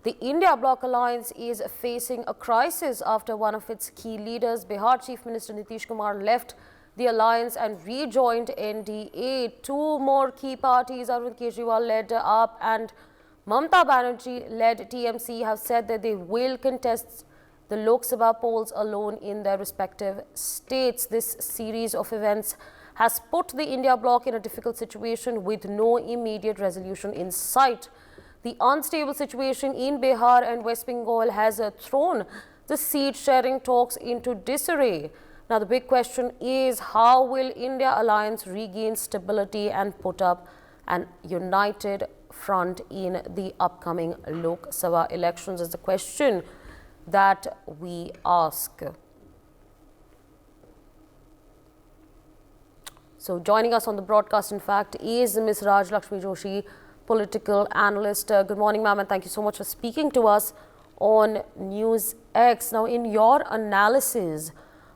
The India Bloc alliance is facing a crisis after one of its key leaders, Bihar Chief Minister Nitish Kumar, left the alliance and rejoined NDA. Two more key parties, Arvind Kejriwal-led AAP and Mamata Banerjee-led TMC, have said that they will contest the Lok Sabha polls alone in their respective states. This series of events has put the India Bloc in a difficult situation with no immediate resolution in sight. The unstable situation in Bihar and West Bengal has thrown the seat-sharing talks into disarray. Now, the big question is, how will India alliance regain stability and put up an united front in the upcoming Lok Sabha elections is the question that we ask. So, joining us on the broadcast, in fact, is Ms. Raj Lakshmi Joshi, political analyst. Good morning, ma'am, and thank you so much for speaking to us on NewsX. Now, in your analysis,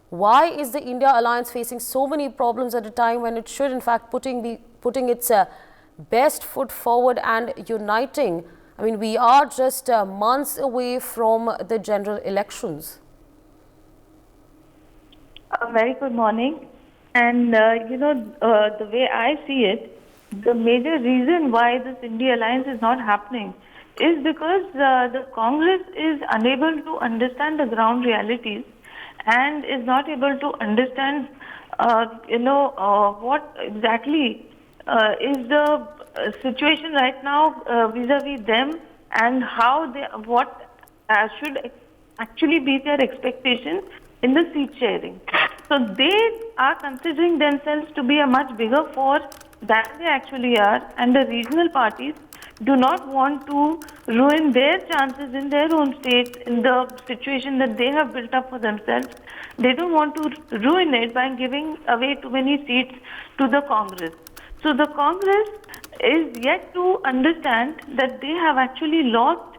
why is the India alliance facing so many problems at a time when it should, in fact, be putting its best foot forward and uniting? I mean, we are just months away from the general elections. A very good morning. And, the way I see it, the major reason why this India alliance is not happening is because the Congress is unable to understand the ground realities and is not able to understand, what exactly is the situation right now vis-a-vis them, and how what should actually be their expectation in the seat sharing. So they are considering themselves to be a much bigger force than they actually are, and the regional parties do not want to ruin their chances in their own states in the situation that they have built up for themselves. They don't want to ruin it by giving away too many seats to the Congress. So the Congress is yet to understand that they have actually lost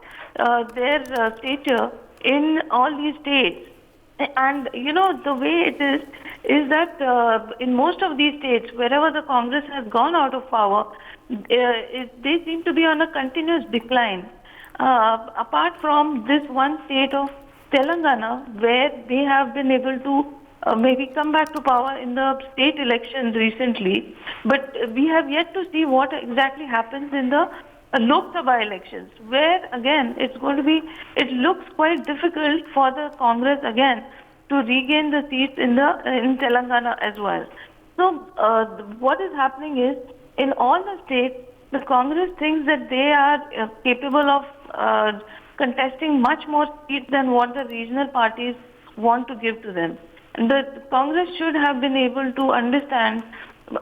their stature in all these states. And, the way it is that in most of these states, wherever the Congress has gone out of power, they seem to be on a continuous decline. Apart from this one state of Telangana, where they have been able to maybe come back to power in the state elections recently. But we have yet to see what exactly happens in the Lok Sabha elections, where again it looks quite difficult for the Congress again to regain the seats in Telangana as well. So what is happening is, in all the states, the Congress thinks that they are capable of contesting much more seats than what the regional parties want to give to them. And the Congress should have been able to understand,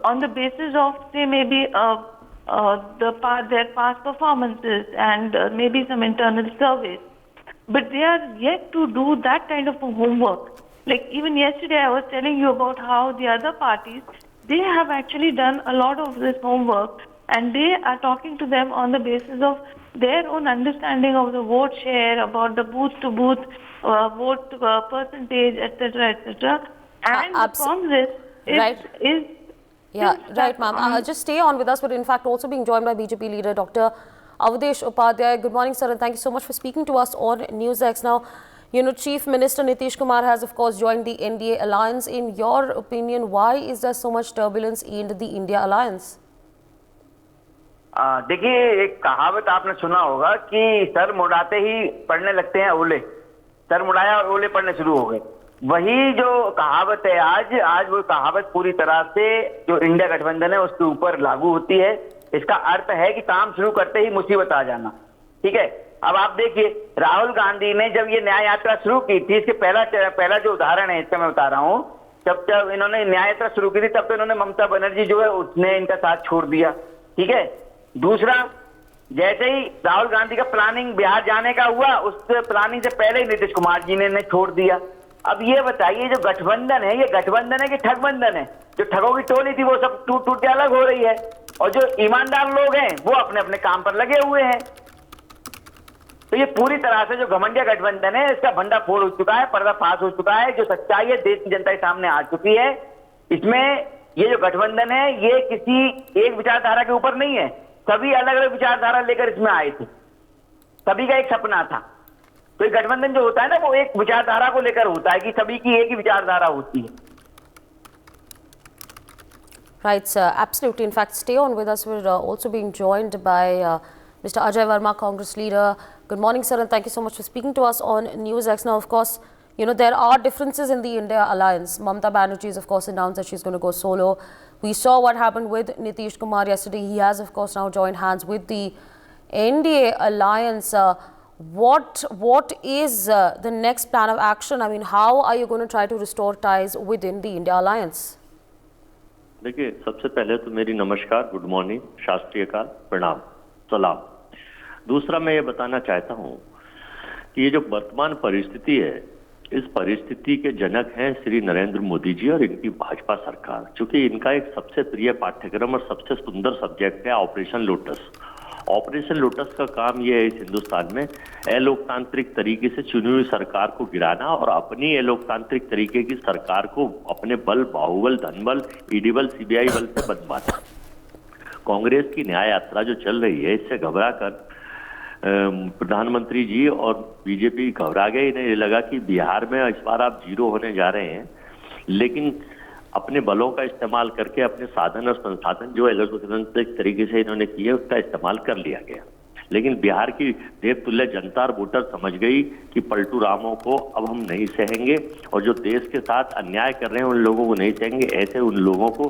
on the basis of, say, maybe their past performances and maybe some internal surveys. But they are yet to do that kind of a homework. Like even yesterday I was telling you about how the other parties, they have actually done a lot of this homework, and they are talking to them on the basis of their own understanding of the vote share, about the booth-to-booth vote percentage, etc., etc. And the Congress is yeah, right, ma'am. Just stay on with us. We're in fact also being joined by BJP leader Dr. Avdesh Upadhyay. Good morning, sir, and thank you so much for speaking to us on NewsX. Now, Chief Minister Nitish Kumar has, of course, joined the NDA alliance. In your opinion, why is there so much turbulence in the India alliance? देखिए, एक कहावत आपने सुना होगा कि sir मुड़ाते ही पढ़ने लगते हैं ओले। सर मुड़ाया और ओले पढ़ने शुरू हो गए। वही जो कहावत है आज वो कहावत पूरी तरह से जो इंडिया गठबंधन है उसके ऊपर लागू होती है। इसका अर्थ है कि काम शुरू करते ही मुसीबत आ जाना। ठीक है, अब आप देखिए, राहुल गांधी ने जब ये न्याय यात्रा शुरू की थी, इसके पहला जो उदाहरण है इसका मैं बता रहा हूँ, जब इन्होंने न्याय यात्रा शुरू की थी तब तो इन्होंने ममता बनर्जी जो है उसने इनका साथ छोड़ दिया। ठीक है, दूसरा, जैसे ही राहुल गांधी का प्लानिंग बिहार जाने का हुआ, उस प्लानिंग से पहले ही नीतीश कुमार जी ने छोड़ दिया। अब ये बताइए, जो गठबंधन है ये गठबंधन है कि ठगबंधन है? जो ठगों की टोली थी वो सब टूट टूट के अलग हो रही है, और जो ईमानदार लोग हैं वो अपने अपने काम पर लगे हुए हैं। तो ये पूरी तरह से जो घमंडिया गठबंधन है इसका भंडाफोड़ हो चुका है, पर्दाफाश हो चुका है। जो सच्चाई है देश की जनता के सामने आ चुकी है। इसमें ये जो गठबंधन है ये किसी एक विचारधारा के ऊपर नहीं है, सभी अलग अलग विचारधारा लेकर इसमें आए थे। सभी का एक सपना था। तो ये गठबंधन जो होता है ना, वो एक विचारधारा को लेकर होता है कि सभी की एक ही विचारधारा होती है। Right, sir. Absolutely. In fact, stay on with us. We're also being joined by Mr. Ajay Verma, Congress leader. Good morning, sir, and thank you so much for speaking to us on NewsX. Now, of course, you know, there are differences in the India alliance. Mamata Banerjee has, of course, announced that she's going to go solo. We saw what happened with Nitish Kumar yesterday. He has, of course, now joined hands with the NDA alliance. What is the next plan of action? I mean, how are you going to try to restore ties within the India alliance? देखिए, सबसे पहले तो मेरी नमस्कार, good morning, शास्त्रीय काल, प्रणाम, सलाम। दूसरा मैं ये बताना चाहता हूँ कि ये जो वर्तमान परिस्थिति है, इस परिस्थिति के जनक हैं श्री नरेंद्र मोदी जी और इनकी भाजपा सरकार। चूंकि इनका एक सबसे प्रिय पाठ्यक्रम और सबसे सुंदर सब्जेक्ट है ऑपरेशन लोटस। ऑपरेशन लोटस का काम यह है इस हिंदुस्तान में अलोकतांत्रिक तरीके से चुनी हुई सरकार को गिराना और अपनी अलोकतांत्रिक तरीके की सरकार को अपने बल, बाहुबल, धनबल, ईडी बल, सीबीआई बल से बनवाना। कांग्रेस की न्याय यात्रा जो चल रही है, इससे घबरा कर प्रधानमंत्री जी और बीजेपी घबरा गए। इन्हें लगा कि बिहार में इस बार आप जीरो होने जा रहे हैं, लेकिन अपने बलों का इस्तेमाल करके अपने साधन और संसाधन जो अलोकतांत्रिक तरीके से इन्होंने किए उसका इस्तेमाल कर लिया गया। लेकिन बिहार की देवतुल्य जनता और वोटर समझ गई कि पलटू रामों को अब हम नहीं सहेंगे और जो देश के साथ अन्याय कर रहे हैं उन लोगों को नहीं सहेंगे। ऐसे उन लोगों को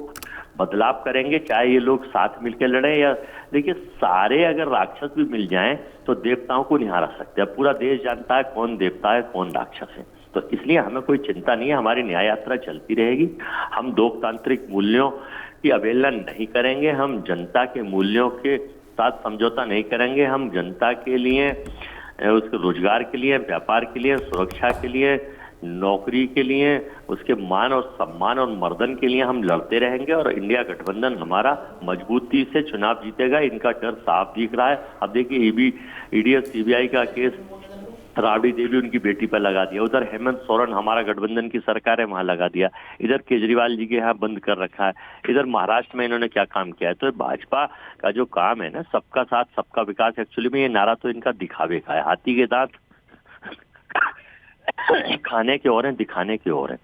बदलाव करेंगे, चाहे ये लोग साथ मिलकर लड़े या देखिए, सारे अगर राक्षस भी मिल जाएं तो देवताओं को नहीं हरा सकते। अब पूरा देश जानता है कौन देवता है कौन राक्षस है, तो इसलिए हमें कोई चिंता नहीं है। हमारी न्याय यात्रा चलती रहेगी। हम लोकतांत्रिक मूल्यों की अवहेलना नहीं करेंगे, हम जनता के मूल्यों के साथ समझौता नहीं करेंगे। हम जनता के लिए, उसके रोजगार के लिए, व्यापार के लिए, सुरक्षा के लिए, नौकरी के लिए, उसके मान और सम्मान और मर्दन के लिए हम लड़ते रहेंगे और इंडिया गठबंधन हमारा मजबूती से चुनाव जीतेगा। इनका डर साफ दिख रहा है। अब देखिए, ईडी और सीबीआई का केस राबड़ी देवी उनकी बेटी पर लगा दिया, उधर हेमंत सोरेन हमारा गठबंधन की सरकार है वहां लगा दिया, इधर केजरीवाल जी के यहाँ बंद कर रखा है, इधर महाराष्ट्र में इन्होंने क्या काम किया है। तो भाजपा का जो काम है ना, सबका साथ सबका विकास, एक्चुअली में ये नारा तो इनका दिखावे का है। हाथी के दांत खाने के और हैं, दिखाने के और हैं।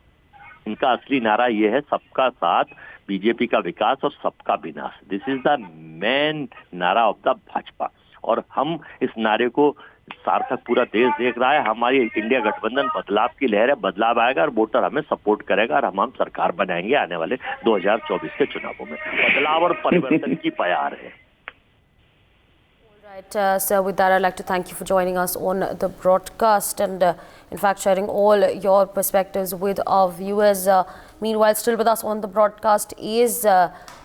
इनका असली नारा ये है, सबका साथ, बीजेपी का विकास और सबका विनाश। दिस इज द मेन नारा ऑफ द भाजपा और हम इस नारे को सार्थक पूरा देश देख रहा है। हमारी इंडिया गठबंधन बदलाव की लहर है, बदलाव आएगा और वोटर हमें सपोर्ट करेगा और हम सरकार बनाएंगे आने वाले 2024 के चुनावों में। बदलाव और परिवर्तन की प्यार है। Right, sir, with that I'd like to thank you for joining us on the broadcast and in fact sharing all your perspectives with our viewers. Meanwhile, still with us on the broadcast is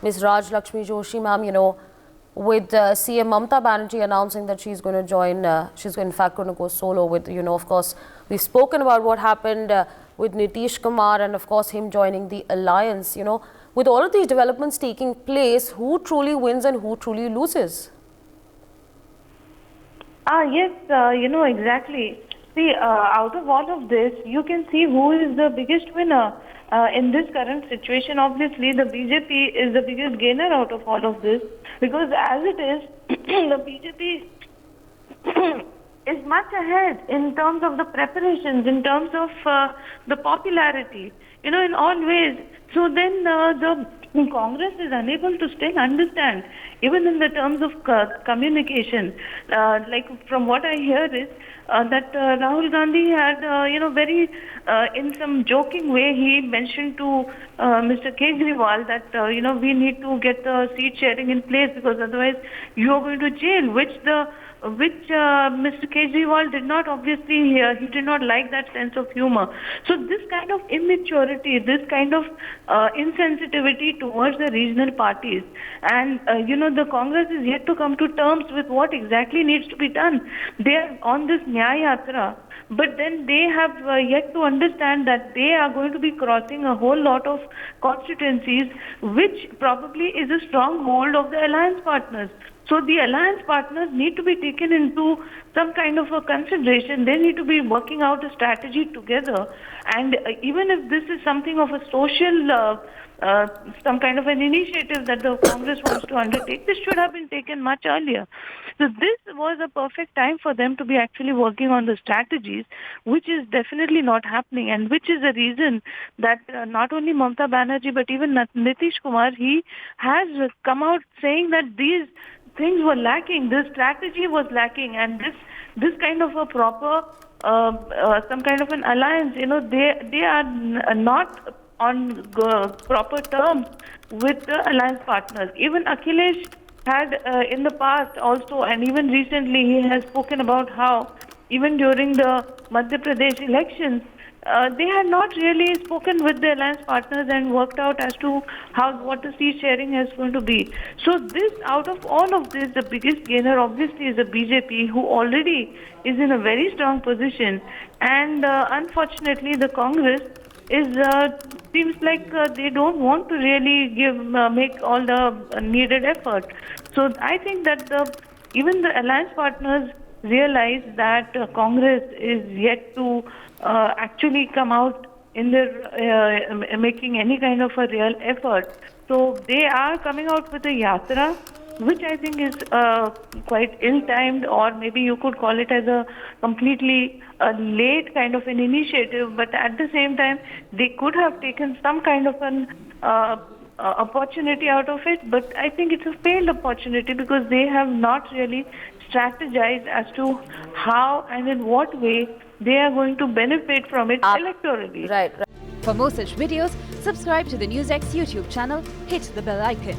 Ms. Raj Lakshmi Joshi, ma'am. You know, with CM Mamata Banerjee announcing that she's going to join, she's in fact going to go solo with, you know, of course, we've spoken about what happened with Nitish Kumar and of course him joining the alliance. You know, with all of these developments taking place, who truly wins and who truly loses? Yes, you know, exactly. See, out of all of this, you can see who is the biggest winner in this current situation. Obviously, the BJP is the biggest gainer out of all of this because as it is, the BJP is much ahead in terms of the preparations, in terms of the popularity, you know, in all ways. So then the Congress is unable to still understand, even in the terms of communication. Like from what I hear is that Rahul Gandhi had, you know, very in some joking way, he mentioned to Mr. Kejriwal that, you know, we need to get the seat sharing in place because otherwise you are going to jail, which Mr. Kejriwal did not obviously hear. He did not like that sense of humor. So this kind of immaturity, this kind of insensitivity towards the regional parties, and you know, the Congress is yet to come to terms with what exactly needs to be done. They are on this Nyaya Yatra, but then they have yet to understand that they are going to be crossing a whole lot of constituencies, which probably is a stronghold of the alliance partners. So the alliance partners need to be taken into some kind of a consideration. They need to be working out a strategy together. And even if this is something of a social, some kind of an initiative that the Congress wants to undertake, this should have been taken much earlier. So this was a perfect time for them to be actually working on the strategies, which is definitely not happening, and which is the reason that not only Mamata Banerjee but even Nitish Kumar, he has come out saying that these things were lacking, this strategy was lacking, and this kind of a proper some kind of an alliance, they are not on proper terms with the alliance partners. Even Akhilesh had in the past also, and even recently, he has spoken about how even during the Madhya Pradesh elections, they had not really spoken with the alliance partners and worked out as to what the seat sharing is going to be. So this, out of all of this, the biggest gainer obviously is the BJP, who already is in a very strong position, and unfortunately the Congress is seems like they don't want to really make all the needed effort. So I think that even the alliance partners realize that Congress is yet to actually come out in their making any kind of a real effort. So they are coming out with a yatra, which I think is quite ill-timed, or maybe you could call it as a completely late kind of an initiative. But at the same time, they could have taken some kind of an opportunity out of it. But I think it's a failed opportunity because they have not really strategized as to how and in what way they are going to benefit from it electorally. Right. For more such videos, subscribe to the NewsX YouTube channel, hit the bell icon.